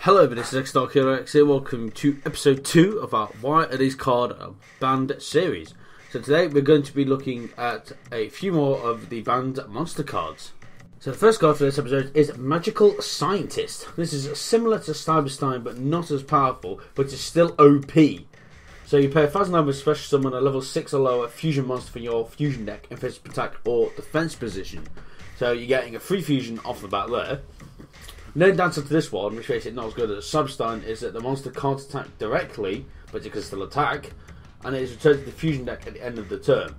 Hello, this is X here. Welcome to episode 2 of our Why Are These Card Banned series. So today we're going to be looking at a few more of the banned monster cards. So the first card for this episode is Magical Scientist. This is similar to Cyberstein but not as powerful, but it's still OP. So you pay 1,000 with special summon a level 6 or lower fusion monster from your fusion deck in offensive attack or defense position. So you're getting a free fusion off the bat there. The only downside to this one, which makes it not as good as Cyberstein, is that the monster can't attack directly, but it can still attack, and it is returned to the fusion deck at the end of the turn.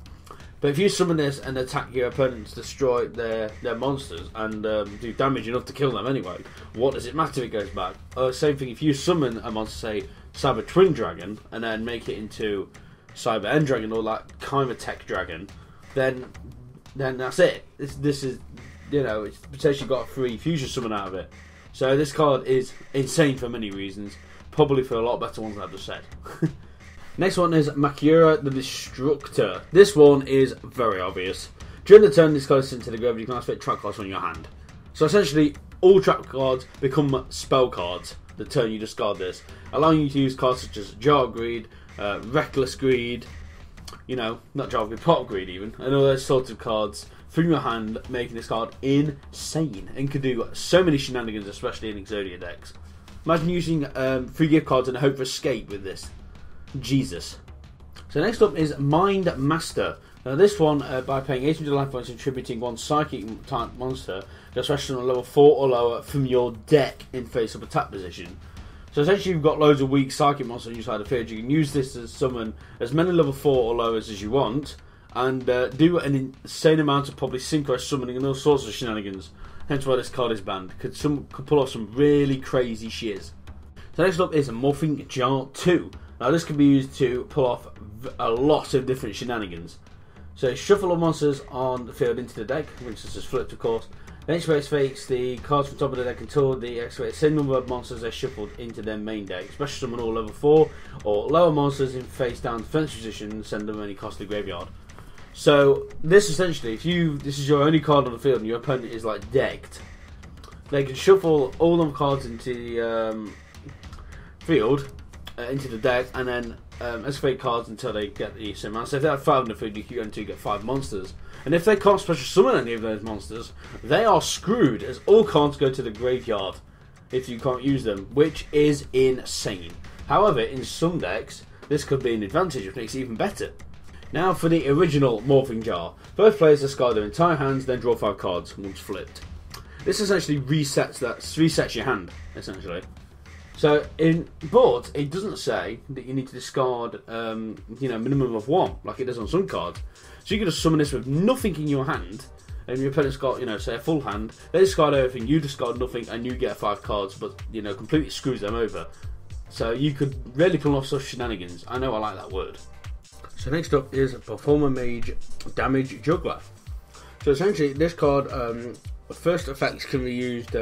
But if you summon this and attack your opponents, destroy their monsters, and do damage enough to kill them anyway, what does it matter if it goes back? Same thing, if you summon a monster, say Cyber Twin Dragon, and then make it into Cyber End Dragon or that kind of tech dragon, then that's it. This is, you know, it's potentially got a free fusion summon out of it. So this card is insane for many reasons, probably for a lot better ones than I've just said. Next one is Makura the Destructor. This one is very obvious. During the turn this card is sent to the graveyard, you can activate trap cards on your hand. So essentially, all trap cards become spell cards the turn you discard this, allowing you to use cards such as Jar Greed, Reckless Greed, you know, not Jar Greed, Pot Greed even, and all those sorts of cards from your hand, making this card insane and can do so many shenanigans, especially in Exodia decks. Imagine using 3 gift cards and a hope for escape with this. Jesus. So next up is Mind Master. Now this one, by paying 800 life points and contributing 1 psychic type monster, gets special on level 4 or lower from your deck in face-up attack position. So essentially you've got loads of weak psychic monsters on your side of the field. You can use this to summon as many level 4 or lowers as you want, and do an insane amount of probably synchro summoning and all sorts of shenanigans. Hence why this card is banned. Could pull off some really crazy shiz. So next up is Morphing Jar 2. Now this can be used to pull off a lot of different shenanigans. So shuffle all monsters on the field into the deck, which is flipped of course. Then activates the cards from top of the deck until the activates the same number of monsters are shuffled into their main deck. Special summon all level 4 or lower monsters in face down defense position and send them any costly graveyard. So this essentially, if this is your only card on the field and your opponent is like decked, they can shuffle all them cards into the field, into the deck, and then activate cards until they get the same amount. So if they have 5 in the field, you can guarantee get 5 monsters. And if they can't special summon any of those monsters, they are screwed, as all cards go to the graveyard if you can't use them, which is insane. However, in some decks, this could be an advantage, which makes it even better. Now for the original Morphing Jar. Both players discard their entire hands, then draw 5 cards once flipped. This essentially resets your hand, essentially. So but it doesn't say that you need to discard minimum of 1, like it does on some cards. So you can just summon this with nothing in your hand, and your opponent's got, say a full hand, they discard everything, you discard nothing, and you get 5 cards, but completely screws them over. So you could really pull off such shenanigans. I know I like that word. So next up is Performer Mage Damage Juggler. So essentially this card, first effects can be used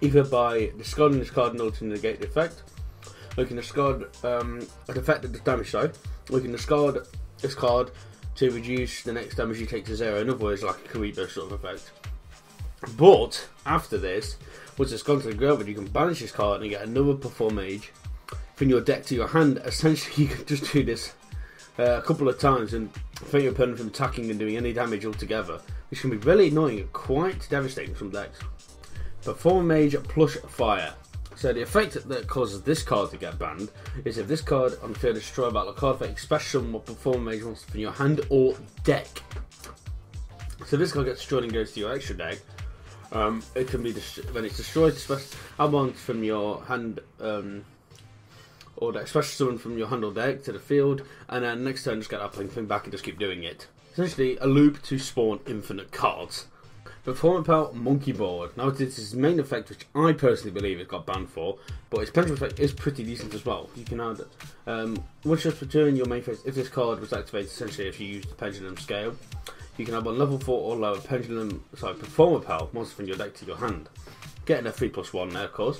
either by discarding this card in order to negate the effect, or you can discard an effect that does damage side, or you can discard this card to reduce the next damage you take to 0, in other words like a Karibo sort of effect. But after this, once it's gone to the graveyard, you can banish this card and get another Performer Mage from your deck to your hand. Essentially you can just do this a couple of times and prevent your opponent from attacking and doing any damage altogether, which can be really annoying and quite devastating from decks. Performer Mage Plush Fire. So the effect that causes this card to get banned is if this card on the field is destroyed by a card effect, special summon Performer Mage monster from your hand or deck. So this card gets destroyed and goes to your extra deck. It can be when it's destroyed, add one from your hand or deck, special summon from your hand or deck to the field, and then next turn just get that thing back and just keep doing it. Essentially a loop to spawn infinite cards. Performer Pal Monkey Board. Now this is his main effect, which I personally believe it got banned for, but its pendulum effect is pretty decent as well. You can add once you return your main phase, if this card was activated, essentially if you use the pendulum scale, you can add one level 4 or lower Performer Pal monster from your deck to your hand. Getting a 3+1 there, of course.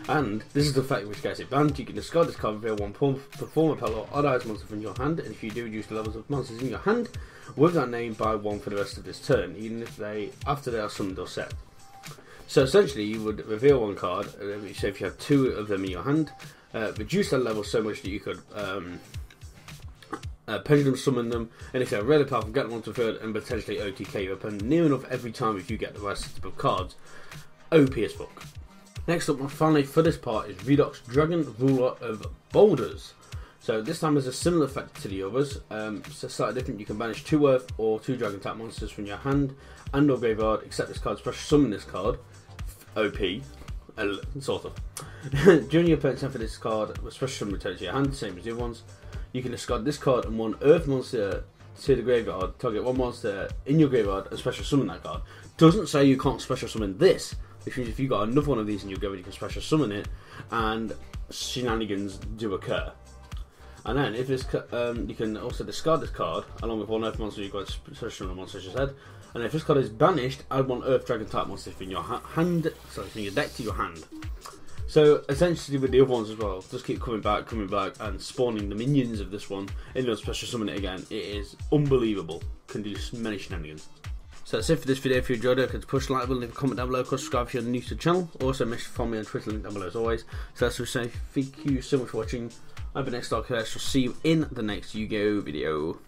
And this is the effect which gets it banned. You can discard this card and reveal 1 Performer Pal or other monster from your hand, and if you do, reduce the levels of monsters in your hand with that name by 1 for the rest of this turn, even if after they are summoned or set. So essentially, you would reveal one card. So if you have 2 of them in your hand, reduce that level so much that you could pendulum summon them, and if you have really powerful, get them onto the field and potentially OTK your opponent near enough every time if you get the right set of cards. OP as fuck. Next up, and finally for this part, is Redox Dragon Ruler of Boulders. So this time has a similar effect to the others. So slightly different. You can banish 2 Earth or 2 Dragon type monsters from your hand and or graveyard, except this card, special summon this card. OP. Sort of. During your opponent's turn for this card, with special summon return to your hand, same as the other ones. You can discard this card and 1 Earth monster to the graveyard, target 1 monster in your graveyard and special summon that card. Doesn't say you can't special summon this, which means if you've got another one of these in your graveyard, you can special summon it and shenanigans do occur. And then if this, you can also discard this card along with 1 Earth monster you've got special summon a monster, as I said. And if this card is banished, add 1 Earth Dragon type monster from your from your deck to your hand. So essentially with the other ones as well, just keep coming back and spawning the minions of this one and then special summon it again. It is unbelievable. Can do many shenanigans. So that's it for this video. If you enjoyed it, push like button, leave a comment down below, subscribe if you're new to the channel. Also make sure to follow me on Twitter, link down below as always. So that's what we say. Thank you so much for watching. I've been Next Dark. I shall see you in the next Yu-Gi-Oh video.